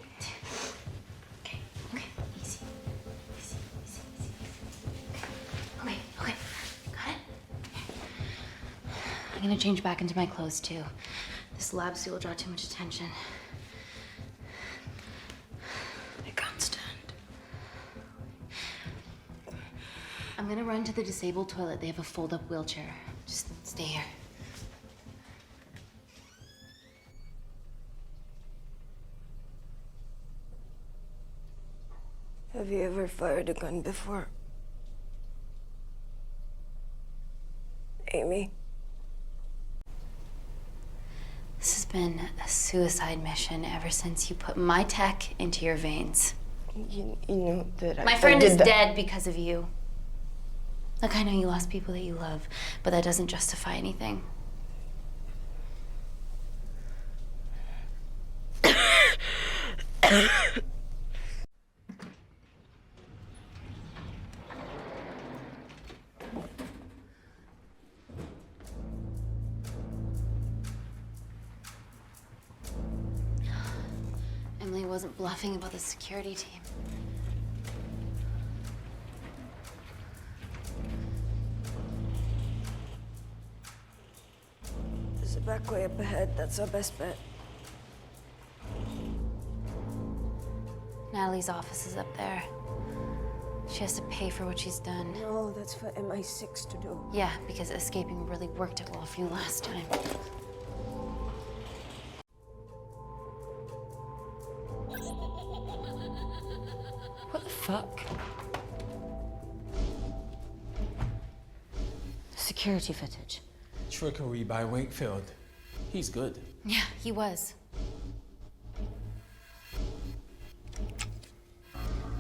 Okay, okay, easy. Easy, easy, easy. Okay, okay, got it? I'm gonna change back into my clothes too. This lab suit will draw too much attention. I can't stand. I'm gonna run to the disabled toilet. They have a fold-up wheelchair. Just stay here. Have you ever fired a gun before? Amy? This has been a suicide mission ever since you put my tech into your veins. You know that My friend is dead because of you. Look, I know you lost people that you love, but that doesn't justify anything. Emily wasn't bluffing about the security team. There's a back way up ahead. That's our best bet. Natalie's office is up there. She has to pay for what she's done. No, that's for MI6 to do. Yeah, because escaping really worked it well for you last time. What the fuck? Security footage. Trickery by Wakefield. He's good. Yeah, he was.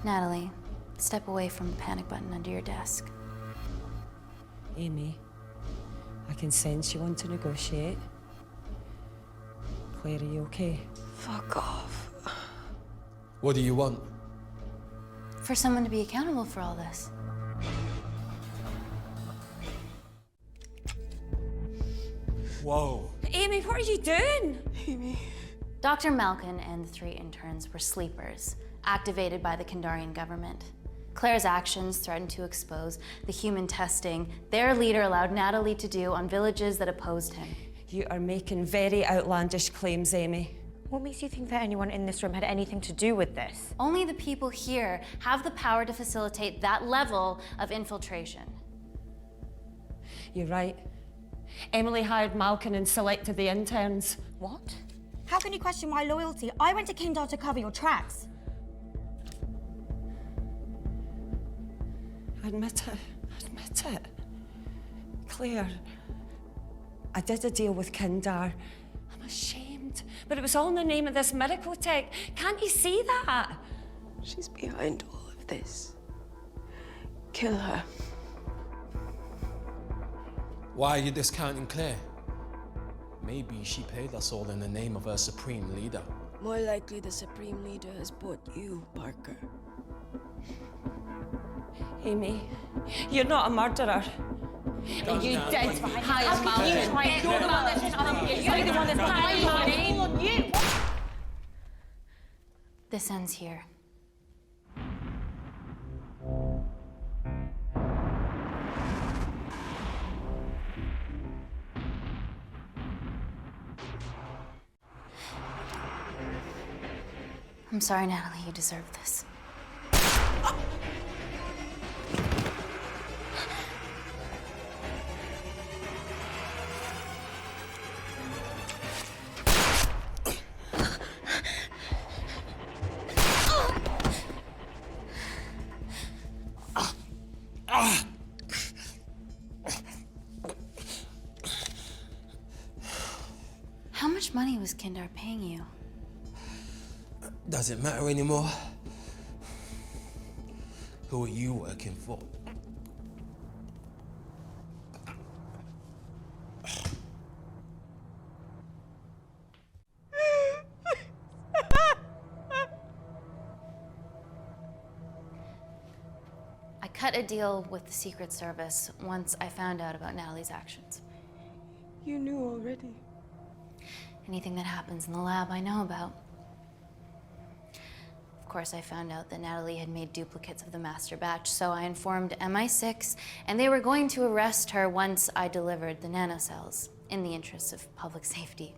Natalie, step away from the panic button under your desk. Amy, I can sense you want to negotiate. Claire, are you okay? Fuck off. What do you want? For someone to be accountable for all this. Whoa. Amy, what are you doing? Amy. Dr. Malkin and the 3 interns were sleepers, activated by the Kandarian government. Claire's actions threatened to expose the human testing their leader allowed Natalie to do on villages that opposed him. You are making very outlandish claims, Amy. What makes you think that anyone in this room had anything to do with this? Only the people here have the power to facilitate that level of infiltration. You're right. Emily hired Malkin and selected the interns. What? How can you question my loyalty? I went to Kindar to cover your tracks. Admit it. Admit it. Claire, I did a deal with Kindar. I'm ashamed, but it was all in the name of this miracle tech. Can't you see that? She's behind all of this. Kill her. Why are you discounting Claire? Maybe she paid us all in the name of her supreme leader. More likely the Supreme Leader has bought you, Parker. Amy, you're not a murderer. You did hire Malkin. You're the one that's hired Malkin. This ends here. I'm sorry, Natalie, you deserve this. How much money was Kindar paying you? Does it matter anymore? Who are you working for? I cut a deal with the Secret Service once I found out about Natalie's actions. You knew already. Anything that happens in the lab, I know about. course, I found out that Natalie had made duplicates of the master batch, so I informed MI6, and they were going to arrest her once I delivered the nanocells, in the interests of public safety.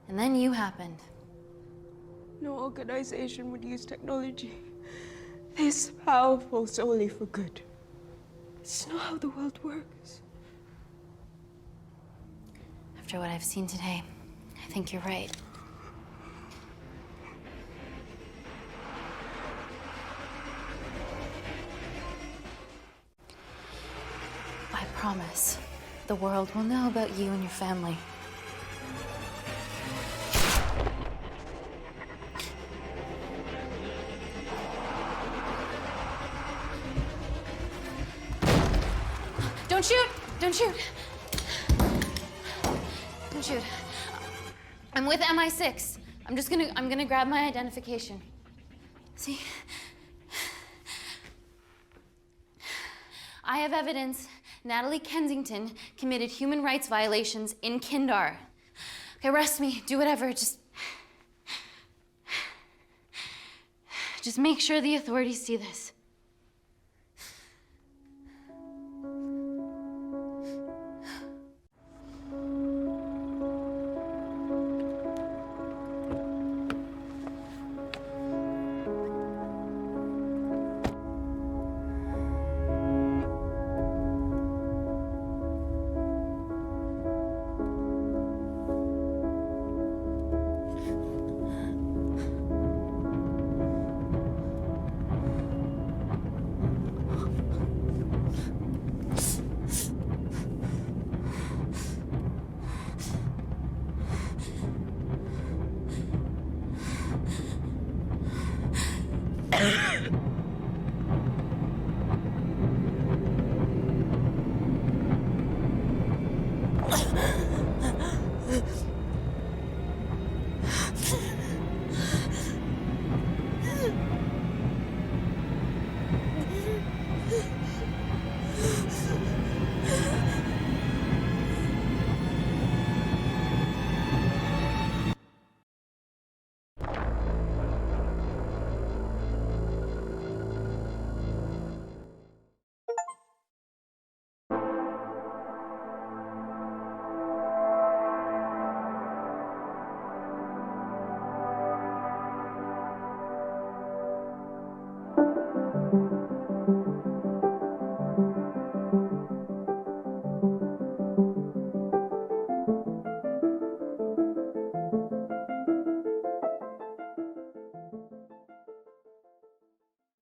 And then you happened. No organization would use technology this powerful solely for good. It's not how the world works. After what I've seen today, I think you're right. I promise, the world will know about you and your family. Don't shoot! Don't shoot! Don't shoot. I'm with MI6. I'm gonna grab my identification. See? I have evidence Natalie Kensington committed human rights violations in Kindar. Okay, arrest me, do whatever, just make sure the authorities see this.